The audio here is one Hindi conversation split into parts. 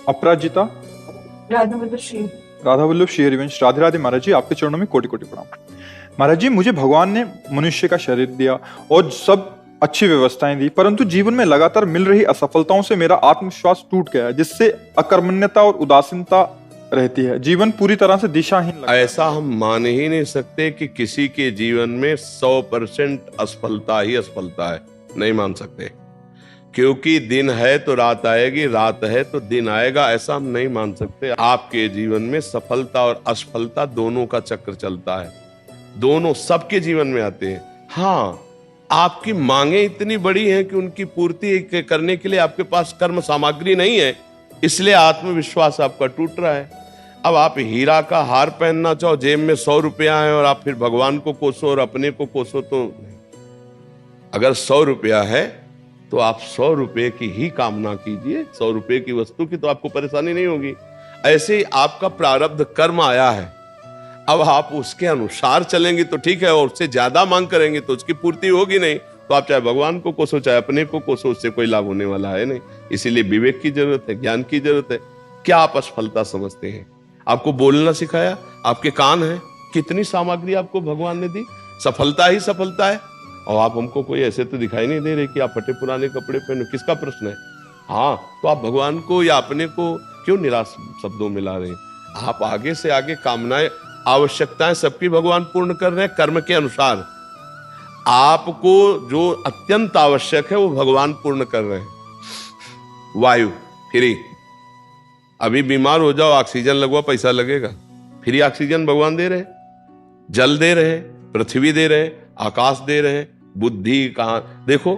अपराजिता। राधा वल्लभ श्री। राधा वल्लभ श्री हरिवंश। राधे राधे महाराज जी, आपके चरणों में कोटि कोटि प्रणाम। महाराज जी, मुझे भगवान ने मनुष्य का शरीर दिया और सब अच्छी व्यवस्थाएं दी, परंतु जीवन में लगातार मिल रही असफलताओं से मेरा आत्मविश्वास टूट गया है, जिससे अकर्मण्यता और उदासीनता रहती है। जीवन पूरी तरह से दिशाहीन लगता है। ऐसा हम मान ही नहीं सकते कि किसी के जीवन में 100% असफलता ही असफलता है, नहीं मान सकते। क्योंकि दिन है तो रात आएगी, रात है तो दिन आएगा, ऐसा हम नहीं मान सकते। आपके जीवन में सफलता और असफलता दोनों का चक्र चलता है, दोनों सबके जीवन में आते हैं। हाँ, आपकी मांगे इतनी बड़ी हैं कि उनकी पूर्ति करने के लिए आपके पास कर्म सामग्री नहीं है, इसलिए आत्मविश्वास आपका टूट रहा है। अब आप हीरा का हार पहनना चाहो, जेब में 100 रुपया है और आप फिर भगवान को कोसो और अपने को कोसो, तो अगर 100 रुपया है तो आप 100 रुपये की ही कामना कीजिए, 100 रुपये की वस्तु की तो आपको परेशानी नहीं होगी। ऐसे ही आपका प्रारब्ध कर्म आया है, अब आप उसके अनुसार चलेंगे तो ठीक है, और उससे ज्यादा मांग करेंगे तो उसकी पूर्ति होगी नहीं, तो आप चाहे भगवान को कोसो चाहे अपने को कोसो, उससे कोई लाभ होने वाला है नहीं। इसीलिए विवेक की जरूरत है, ज्ञान की जरूरत है। क्या आप असफलता समझते हैं? आपको बोलना सिखाया, आपके कान है, कितनी सामग्री आपको भगवान ने दी, सफलता ही सफलता है। और आप हमको कोई ऐसे तो दिखाई नहीं दे रहे कि आप फटे पुराने कपड़े पहनो, किसका प्रश्न है? हाँ, तो आप भगवान को या अपने को क्यों निराश शब्दों में ला रहे हैं? आप आगे से आगे कामनाएं, आवश्यकताएं सबकी भगवान पूर्ण कर रहे हैं कर्म के अनुसार। आपको जो अत्यंत आवश्यक है वो भगवान पूर्ण कर रहे हैं। वायु फ्री, अभी बीमार हो जाओ, ऑक्सीजन लगवा, पैसा लगेगा, फ्री ऑक्सीजन भगवान दे रहे, जल दे रहे, पृथ्वी दे रहे, आकाश दे रहे, बुद्धि कहां देखो,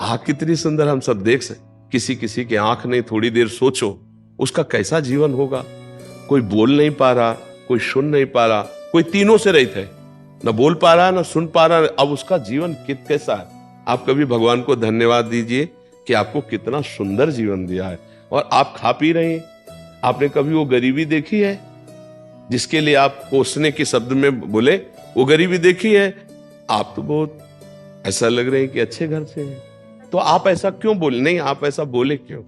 आंख कितनी सुंदर हम सब देख सकते। किसी किसी की आंख नहीं, थोड़ी देर सोचो उसका कैसा जीवन होगा। कोई बोल नहीं पा रहा, कोई सुन नहीं पा रहा, कोई तीनों से रहित है, न बोल पा रहा न सुन पा रहा, अब उसका जीवन कैसा है? आप कभी भगवान को धन्यवाद दीजिए कि आपको कितना सुंदर जीवन दिया है और आप खा पी रहे हैं। आपने कभी वो गरीबी देखी है जिसके लिए आप कोसने के शब्द में बोले? वो गरीबी देखी है? आप तो बहुत ऐसा लग रहे हैं कि अच्छे घर से हैं, तो आप ऐसा क्यों बोले? नहीं, आप ऐसा बोले क्यों?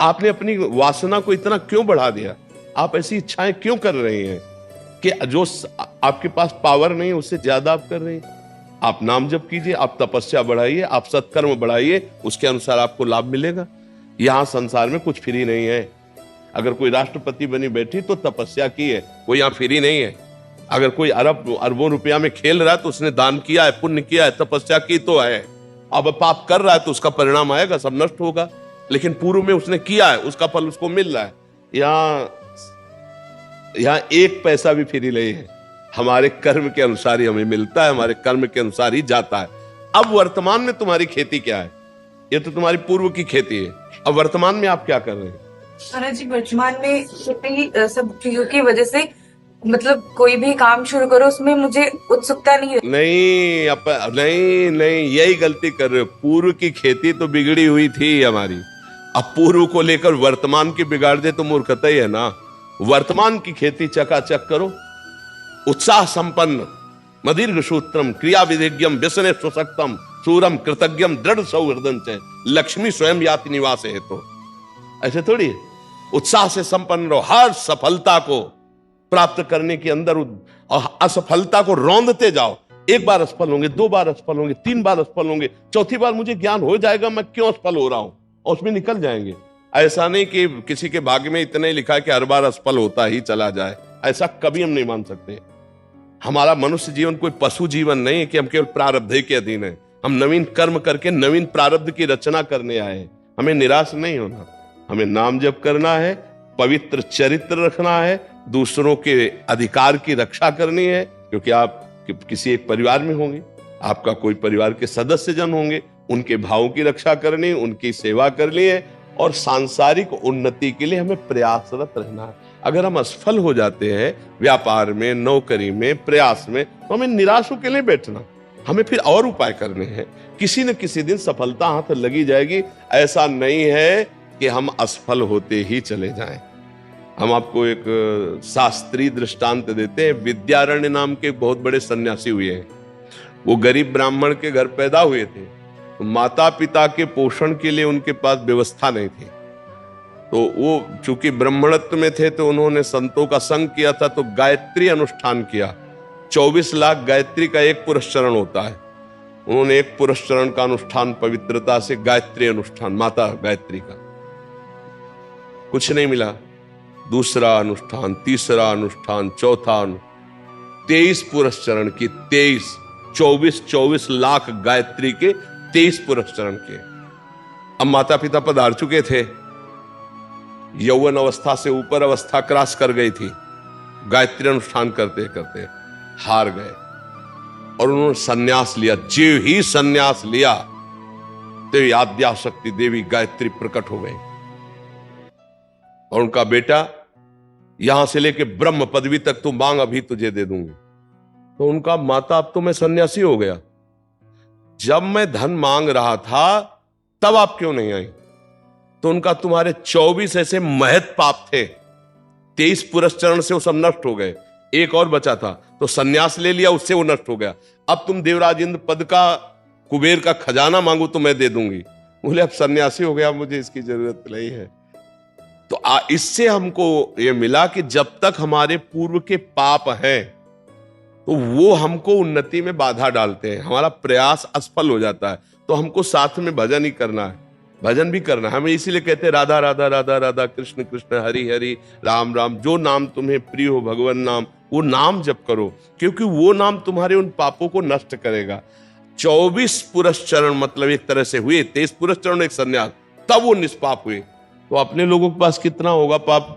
आपने अपनी वासना को इतना क्यों बढ़ा दिया? आप ऐसी इच्छाएं क्यों कर रहे हैं कि जो आपके पास पावर नहीं है उससे ज्यादा आप कर रहे हैं? आप नाम जप कीजिए, आप तपस्या बढ़ाइए, आप सत्कर्म बढ़ाइए, उसके अनुसार आपको लाभ मिलेगा। यहां संसार में कुछ फ्री नहीं है। अगर कोई राष्ट्रपति बनी बैठी तो तपस्या की है, वो यहां फ्री नहीं है। अगर कोई अरबों रुपया में खेल रहा है तो उसने दान किया है, पुण्य किया है, तपस्या की तो है। अब पाप कर रहा है तो उसका परिणाम आएगा, सब नष्ट होगा। लेकिन पूर्व में उसने किया है, उसका फल उसको मिल रहा है। यहाँ 1 पैसा भी फ्री नहीं है, हमारे कर्म के अनुसार ही हमें मिलता है, हमारे कर्म के अनुसार ही जाता है। अब वर्तमान में तुम्हारी खेती क्या है? ये तो तुम्हारी पूर्व की खेती है। अब वर्तमान में आप क्या कर रहे हैं? महाराज जी, वर्तमान में सब चीजों की वजह से मतलब कोई भी काम शुरू करो उसमें मुझे उत्सुकता नहीं है। नहीं, यही गलती कर रहे हो। पूर्व की खेती तो बिगड़ी हुई थी हमारी, अब पूर्व को लेकर वर्तमान की बिगाड़ दे तो मूर्खता ही है ना। वर्तमान की खेती चकाचक करो, उत्साह संपन्न, मदीर्घ सूत्रम, क्रिया विधिज्ञम, व्यसने सुशक्तम, सूरम कृतज्ञम, दृढ़ सौहृदं च लक्ष्मी स्वयं याति निवास है। तो ऐसे थोड़ी है। उत्साह से संपन्न रहो, हर सफलता को प्राप्त करने के अंदर और असफलता को रौंदते जाओ। 1 बार असफल होंगे, 2 बार असफल होंगे, 3 बार असफल होंगे, चौथी बार मुझे ज्ञान हो जाएगा मैं क्यों असफल हो रहा हूं, और उसमें निकल जाएंगे। ऐसा नहीं कि किसी के भाग्य में इतना ही लिखा है कि हर बार असफल होता ही चला जाए, ऐसा कभी हम नहीं मान सकते। हमारा मनुष्य जीवन कोई पशु जीवन नहीं है कि हम केवल प्रारब्ध के अधीन है। हम नवीन कर्म करके नवीन प्रारब्ध की रचना करने आए हैं। हमें निराश नहीं होना, हमें नाम जप करना है, पवित्र चरित्र रखना है, दूसरों के अधिकार की रक्षा करनी है। क्योंकि आप किसी एक परिवार में होंगे, आपका कोई परिवार के सदस्य जन होंगे, उनके भावों की रक्षा करनी, उनकी सेवा करनी है, और सांसारिक उन्नति के लिए हमें प्रयासरत रहना है। अगर हम असफल हो जाते हैं व्यापार में, नौकरी में, प्रयास में, तो हमें निराश होकर नहीं बैठना, हमें फिर और उपाय करने हैं। किसी न किसी दिन सफलता हाथ लगी जाएगी। ऐसा नहीं है कि हम असफल होते ही चले जाएं। हम आपको एक शास्त्रीय दृष्टांत देते हैं। विद्यारण्य नाम के बहुत बड़े सन्यासी हुए हैं। वो गरीब ब्राह्मण के घर पैदा हुए थे, तो माता पिता के पोषण के लिए उनके पास व्यवस्था नहीं थी। तो वो चूंकि ब्राह्मणत्व में थे तो उन्होंने संतों का संग किया था, तो गायत्री अनुष्ठान किया। 24 लाख गायत्री का एक पुरस्चरण होता है। उन्होंने एक पुरस्चरण का अनुष्ठान पवित्रता से, गायत्री अनुष्ठान, माता गायत्री का, कुछ नहीं मिला। दूसरा अनुष्ठान, तीसरा अनुष्ठान, चौथा 23 पुरस्चरण की, 24 लाख गायत्री के 23 पुरस्चरण के। अब माता पिता पधार चुके थे, यौवन अवस्था से ऊपर अवस्था क्रॉस कर गई थी, गायत्री अनुष्ठान करते करते हार गए और उन्होंने सन्यास लिया। जीव ही सन्यास लिया तो आद्याशक्ति देवी गायत्री प्रकट हो गई और उनका बेटा, यहां से लेके ब्रह्म पदवी तक तू मांग, अभी तुझे दे दूंगी। तो उनका माता, अब तो मैं सन्यासी हो गया, जब मैं धन मांग रहा था तब आप क्यों नहीं आई? तो उनका, तुम्हारे 24 ऐसे महत पाप थे, 23 पुरस्चरण से वो सब नष्ट हो गए, एक और बचा था तो सन्यास ले लिया, उससे वो नष्ट हो गया। अब तुम देवराज इंद्र पद का, कुबेर का खजाना मांगो तो मैं दे दूंगी। बोले अब सन्यासी हो गया, मुझे इसकी जरूरत नहीं है। तो इससे हमको ये मिला कि जब तक हमारे पूर्व के पाप हैं तो वो हमको उन्नति में बाधा डालते हैं, हमारा प्रयास असफल हो जाता है। तो हमको साथ में भजन ही करना है, भजन भी करना है। हमें इसीलिए कहते हैं राधा राधा राधा राधा, कृष्ण कृष्ण हरि हरि, राम राम। जो नाम तुम्हें प्रिय हो भगवान नाम, वो नाम जप करो, क्योंकि वो नाम तुम्हारे उन पापों को नष्ट करेगा। 24 पुरस्चरण मतलब एक तरह से हुए, 23 पुरस्चरण एक सन्यास, तब वो निष्पाप हुए। तो अपने लोगों के पास कितना होगा पाप?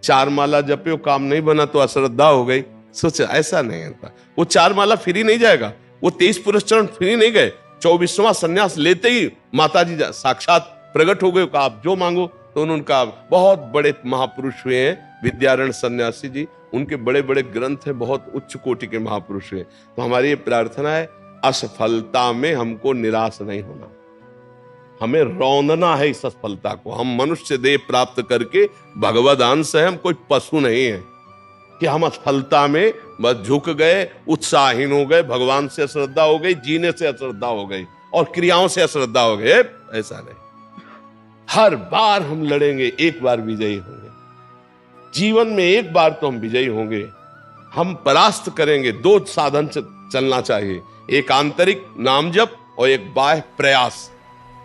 4 माला जपे हो, काम नहीं बना तो अश्रद्धा हो गई। सोचा ऐसा नहीं होता, वो 4 माला फ्री नहीं जाएगा, वो 23 पुरस्चरण फ्री नहीं गए। 24वां सन्यास लेते ही माता जी साक्षात प्रकट हो गए, कहा आप जो मांगो। तो उनका, बहुत बड़े महापुरुष हुए हैं विद्यारण सन्यासी जी, उनके बड़े बड़े ग्रंथ हैं, बहुत उच्च कोटि के महापुरुष हुए। तो हमारी ये प्रार्थना है, असफलता में हमको निराश नहीं होना, हमें रौंदना है इस असफलता को। हम मनुष्य देह प्राप्त करके भगवद अंश है, हम कोई पशु नहीं है कि हम असफलता में बस झुक गए, उत्साहहीन हो गए, भगवान से अश्रद्धा हो गई, जीने से अश्रद्धा हो गई और क्रियाओं से अश्रद्धा हो गए। ऐसा नहीं, हर बार हम लड़ेंगे, एक बार विजयी होंगे। जीवन में एक बार तो हम विजयी होंगे, हम परास्त करेंगे। 2 साधन चलना चाहिए, एक आंतरिक नाम जप और एक बाह्य प्रयास,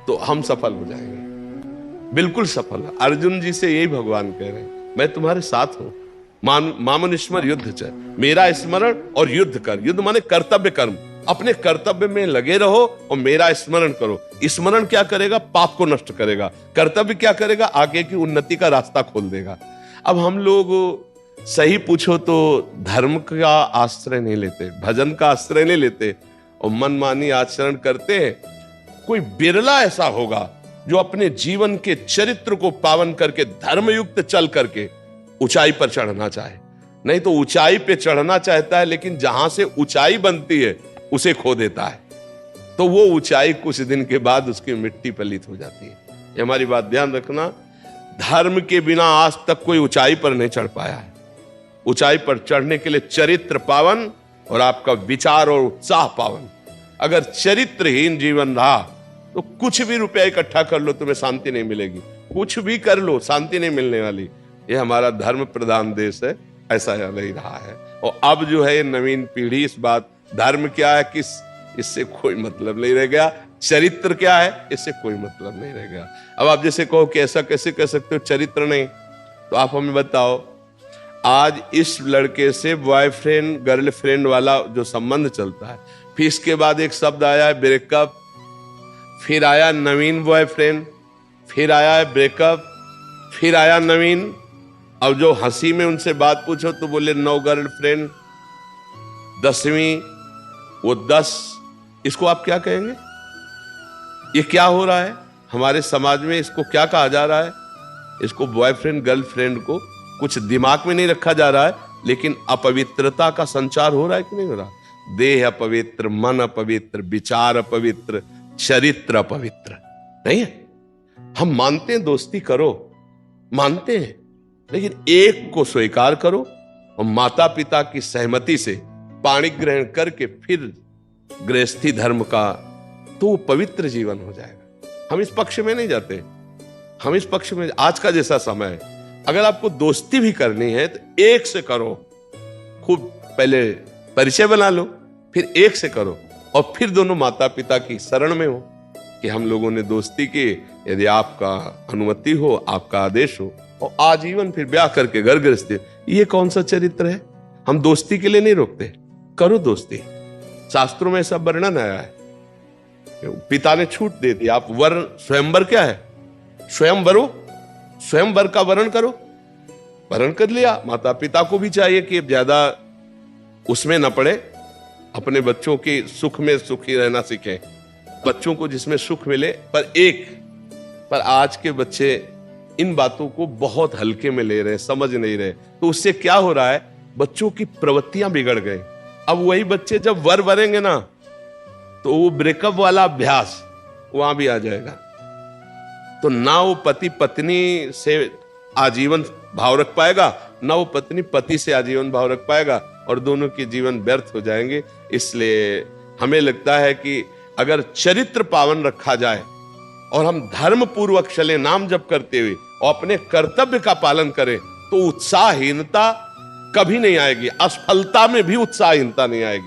तो हम सफल हो जाएंगे, बिल्कुल सफल। अर्जुन जी से यही भगवान कह रहे हैं, मैं तुम्हारे साथ हूं, मामनुस्मर युद्ध च, मेरा स्मरण और युद्ध कर। युद्ध माने कर्तव्य कर्म, अपने कर्तव्य में लगे रहो और मेरा स्मरण करो। स्मरण क्या करेगा? पाप को नष्ट करेगा। कर्तव्य क्या करेगा? आगे की उन्नति का रास्ता खोल देगा। अब हम लोग सही पूछो तो धर्म का आश्रय नहीं लेते, भजन का आश्रय नहीं लेते और मनमानी आचरण करते हैं। कोई बिरला ऐसा होगा जो अपने जीवन के चरित्र को पावन करके धर्मयुक्त चल करके ऊंचाई पर चढ़ना चाहे। नहीं तो ऊंचाई पे चढ़ना चाहता है, लेकिन जहां से ऊंचाई बनती है उसे खो देता है, तो वो ऊंचाई कुछ दिन के बाद उसकी मिट्टी पलित हो जाती है। ये हमारी बात ध्यान रखना। धर्म के बिना आज तक कोई ऊंचाई पर नहीं चढ़ पाया है। ऊंचाई पर चढ़ने के लिए चरित्र पावन और आपका विचार और उत्साह पावन। अगर चरित्रहीन जीवन रहा तो कुछ भी रुपया इकट्ठा कर लो, तुम्हें शांति नहीं मिलेगी। कुछ भी कर लो, शांति नहीं मिलने वाली। ये हमारा धर्म प्रधान देश है, ऐसा नहीं रहा है। और अब जो है नवीन पीढ़ी इस बात, धर्म क्या है किस, इससे कोई मतलब नहीं रह गया। चरित्र क्या है, इससे कोई मतलब नहीं रह गया। अब आप जैसे कहो कि ऐसा कैसे कह सकते हो चरित्र नहीं, तो आप हमें बताओ, आज इस लड़के से बॉयफ्रेंड गर्लफ्रेंड वाला जो संबंध चलता है, फिर इसके बाद एक शब्द आया है ब्रेकअप, फिर आया नवीन बॉयफ्रेंड, फिर आया है ब्रेकअप, फिर आया नवीन। अब जो हंसी में उनसे बात पूछो तो बोले 9 गर्लफ्रेंड, 10वीं, वो 10। इसको आप क्या कहेंगे? ये क्या हो रहा है हमारे समाज में? इसको क्या कहा जा रहा है? इसको बॉयफ्रेंड गर्लफ्रेंड को कुछ दिमाग में नहीं रखा जा रहा है, लेकिन अपवित्रता का संचार हो रहा है कि नहीं हो रहा? देह अपवित्र, मन अपवित्र, विचार अपवित्र, चरित्र अपवित्र नहीं है। हम मानते हैं दोस्ती करो, मानते हैं, लेकिन एक को स्वीकार करो और माता पिता की सहमति से पाणी ग्रहण करके फिर गृहस्थी धर्म का, तो वो पवित्र जीवन हो जाएगा। हम इस पक्ष में नहीं जाते हम इस पक्ष में, आज का जैसा समय है, अगर आपको दोस्ती भी करनी है तो एक से करो, खूब पहले परिचय बना लो, फिर एक से करो, और फिर दोनों माता पिता की शरण में हो कि हम लोगों ने दोस्ती की, यदि आपका अनुमति हो, आपका आदेश हो, और आजीवन फिर ब्याह करके घर गृहस्थी। ये कौन सा चरित्र है? हम दोस्ती के लिए नहीं रोकते, करो दोस्ती। शास्त्रों में सब वर्णन आया है, पिता ने छूट दे दी, आप वर्ण स्वयंवर क्या है, स्वयंवरो, स्वयंवर का वर्ण करो, वर्ण कर लिया। माता पिता को भी चाहिए कि ज्यादा उसमें न पड़े, अपने बच्चों के सुख में सुखी रहना सीखें, बच्चों को जिसमें सुख मिले। पर आज के बच्चे इन बातों को बहुत हल्के में ले रहे हैं, समझ नहीं रहे। तो उससे क्या हो रहा है, बच्चों की प्रवृत्तियां बिगड़ गई। अब वही बच्चे जब वर वरेंगे ना, तो वो ब्रेकअप वाला अभ्यास वहां भी आ जाएगा। तो ना वो पति पत्नी से आजीवन भाव रख पाएगा, ना वो पत्नी पति से आजीवन भाव रख पाएगा, और दोनों के जीवन व्यर्थ हो जाएंगे। इसलिए हमें लगता है कि अगर चरित्र पावन रखा जाए और हम धर्म पूर्वक चले, नाम जप करते हुए, और अपने कर्तव्य का पालन करें, तो उत्साहहीनता कभी नहीं आएगी, असफलता में भी उत्साहहीनता नहीं आएगी।